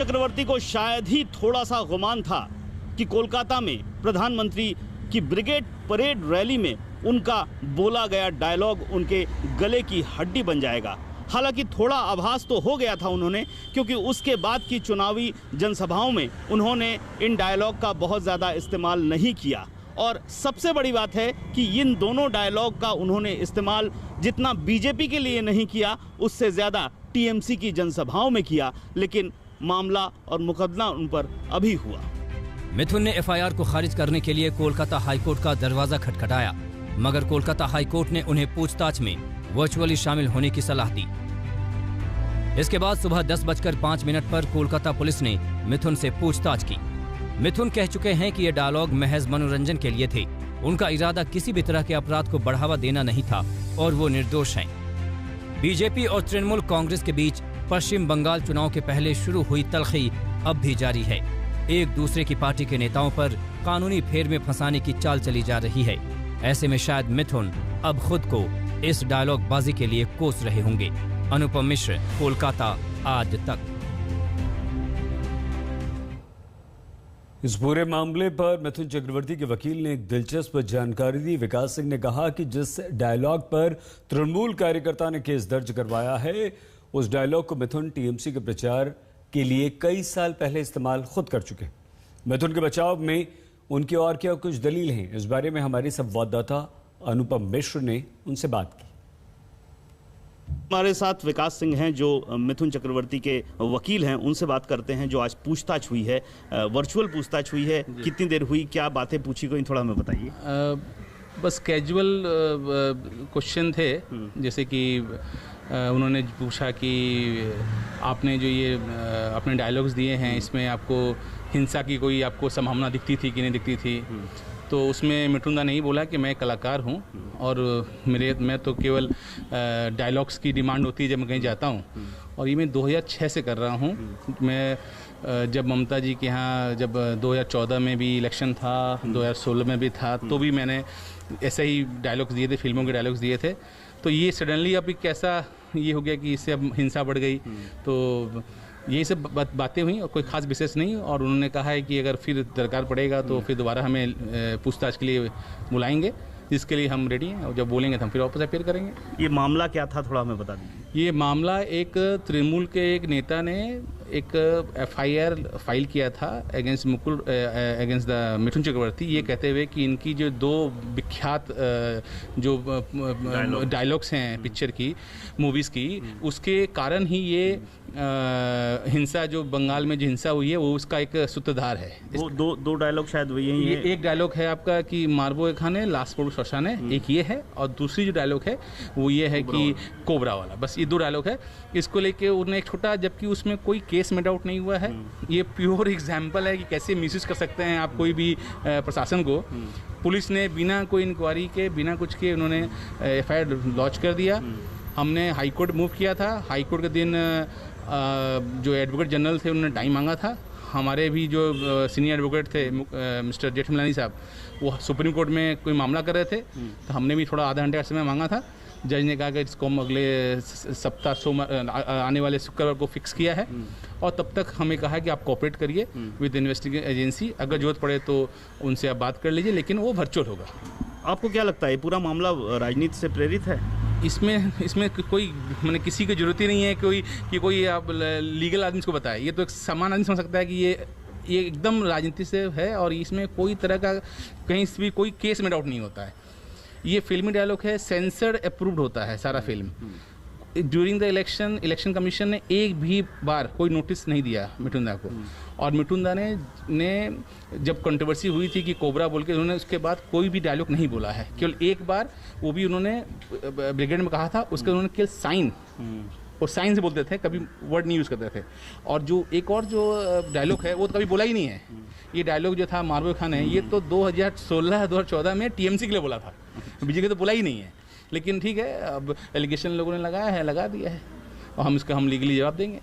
चक्रवर्ती को शायद ही थोड़ा सा गुमान था कि कोलकाता में प्रधानमंत्री की ब्रिगेड परेड रैली में उनका बोला गया डायलॉग उनके गले की हड्डी बन जाएगा। हालांकि थोड़ा आभास तो हो गया था उन्होंने, क्योंकि उसके बाद की चुनावी जनसभाओं में उन्होंने इन डायलॉग का बहुत ज़्यादा इस्तेमाल नहीं किया। और सबसे बड़ी बात है कि इन दोनों डायलॉग का उन्होंने इस्तेमाल जितना बीजेपी के लिए नहीं किया, उससे ज़्यादा टीएमसी की जनसभाओं में किया। लेकिन मामला और मुकदमा उन पर अभी हुआ। मिथुन ने एफआईआर को खारिज करने के लिए कोलकाता हाईकोर्ट का दरवाजा खटखटाया, मगर कोलकाता हाईकोर्ट ने उन्हें पूछताछ में वर्चुअली शामिल होने की सलाह दी। इसके बाद सुबह 10:05 पर कोलकाता पुलिस ने मिथुन से पूछताछ की। मिथुन कह चुके हैं कि ये डायलॉग महज मनोरंजन के लिए थे। उनका इरादा किसी भी तरह के अपराध को बढ़ावा देना नहीं था और वो निर्दोष हैं। बीजेपी और तृणमूल कांग्रेस के बीच पश्चिम बंगाल चुनाव के पहले शुरू हुई तलखी अब भी जारी है। एक दूसरे की पार्टी के नेताओं पर कानूनी फेर में फंसाने की चाल चली जा रही है। ऐसे में शायद मिथुन अब खुद को इस डायलॉग बाजी के लिए कोस रहे होंगे। अनुपम मिश्र, कोलकाता, आज तक। इस पूरे मामले पर मिथुन चक्रवर्ती के वकील ने एक दिलचस्प जानकारी दी। विकास सिंह ने कहा कि जिस डायलॉग पर तृणमूल कार्यकर्ता ने केस दर्ज करवाया है, उस डायलॉग को मिथुन टीएमसी के प्रचार के लिए कई साल पहले इस्तेमाल खुद कर चुके। मिथुन के बचाव में उनकी और क्या कुछ दलील हैं, इस बारे में हमारे संवाददाता अनुपम मिश्र ने उनसे बात की। हमारे साथ विकास सिंह हैं जो मिथुन चक्रवर्ती के वकील हैं, उनसे बात करते हैं। जो आज पूछताछ हुई है, वर्चुअल पूछताछ हुई है, कितनी देर हुई, क्या बातें पूछी गई, थोड़ा हमें बताइए। बस कैजुअल क्वेश्चन थे, जैसे कि उन्होंने पूछा कि आपने जो ये अपने डायलॉग्स दिए हैं, इसमें आपको हिंसा की कोई आपको संभावना दिखती थी कि नहीं दिखती थी। तो उसमें मिठुंदा ने ही बोला कि मैं कलाकार हूँ और मैं तो केवल डायलॉग्स की डिमांड होती है जब मैं कहीं जाता हूँ, और ये मैं 2006 से कर रहा हूँ। मैं जब ममता जी के यहाँ जब 2014 में भी इलेक्शन था, 2016 में भी था, तो भी मैंने ऐसे ही डायलॉग्स दिए थे, फिल्मों के डायलॉग्स दिए थे। तो ये सडनली अब कैसा ये हो गया कि इससे अब हिंसा बढ़ गई। तो यही सब बातें हुई और कोई खास विशेष नहीं। और उन्होंने कहा है कि अगर फिर दरकार पड़ेगा तो फिर दोबारा हमें पूछताछ के लिए बुलाएंगे, जिसके लिए हम रेडी हैं, और जब बोलेंगे तो हम फिर वापस अपीयर करेंगे। ये मामला क्या था, थोड़ा हमें बता दीजिए। ये मामला एक तृणमूल के एक नेता ने एक एफआईआर फाइल किया था अगेंस्ट द मिथुन चक्रवर्ती, ये कहते हुए कि इनकी जो दो विख्यात जो डायलॉग्स हैं पिक्चर की, मूवीज़ की, उसके कारण ही ये हिंसा जो बंगाल में जो हिंसा हुई है वो उसका एक सूत्रधार है। वो दो डायलॉग शायद वही हैं। ये एक डायलॉग है आपका कि मारबो एक खाने लास्ट पोड़ शौशान है, एक ये है, और दूसरी जो डायलॉग है वो ये है कि कोबरा वाला। बस ये दो डायलॉग है। इसको लेके उन्होंने एक छोटा, जबकि उसमें कोई केस मेड आउट नहीं हुआ है। ये प्योर एग्जाम्पल है कि कैसे मिसयूज कर सकते हैं आप कोई भी प्रशासन को। पुलिस ने बिना कोई इंक्वायरी के, बिना कुछ के उन्होंने एफआईआर लॉन्च कर दिया। हमने हाईकोर्ट मूव किया था। हाईकोर्ट के दिन जो एडवोकेट जनरल थे उन्होंने टाइम मांगा था। हमारे भी जो सीनियर एडवोकेट थे मिस्टर जेठमलानी साहब, वो सुप्रीम कोर्ट में कोई मामला कर रहे थे, तो हमने भी थोड़ा आधा घंटे का समय मांगा था। जज ने कहा कि इसको हम अगले सप्ताह आने वाले शुक्रवार को फिक्स किया है, और तब तक हमें कहा है कि आप कोऑपरेट करिए विद इन्वेस्टिगेशन एजेंसी, अगर जरूरत पड़े तो उनसे आप बात कर लीजिए, लेकिन वो वर्चुअल होगा। आपको क्या लगता है, पूरा मामला राजनीति से प्रेरित है? इसमें कोई मैंने किसी की जरूरत ही नहीं है कोई आप लीगल आदमी को बताए। ये तो एक सामान्य आदमी समझ सकता है कि ये एकदम राजनीति से है, और इसमें कोई तरह का कहीं से भी कोई केस में डाउट नहीं होता है। ये फिल्मी डायलॉग है, सेंसर्ड अप्रूव्ड होता है सारा film. During the election commission ने एक भी बार कोई नोटिस नहीं दिया मिठुंदा को। और मिठुंदा ने जब कंट्रोवर्सी हुई थी कि कोबरा बोल के, उन्होंने उसके बाद कोई भी डायलॉग नहीं बोला है। केवल एक बार, वो भी उन्होंने ब्रिगेड में कहा था, उसके उन्होंने केवल साइन और साइन से बोलते थे, कभी वर्ड नहीं यूज़ करते थे। और जो एक और जो डायलॉग है वो तो कभी बोला ही नहीं है। ये डायलॉग जो था मारबो खान है, ये तो 2016-2014 में टीएमसी के लिए बोला था, बीजेपी तो बोला ही नहीं है। लेकिन ठीक है, अब एलिगेशन लोगों ने लगाया है, लगा दिया है, और हम इसका लीगली जवाब देंगे।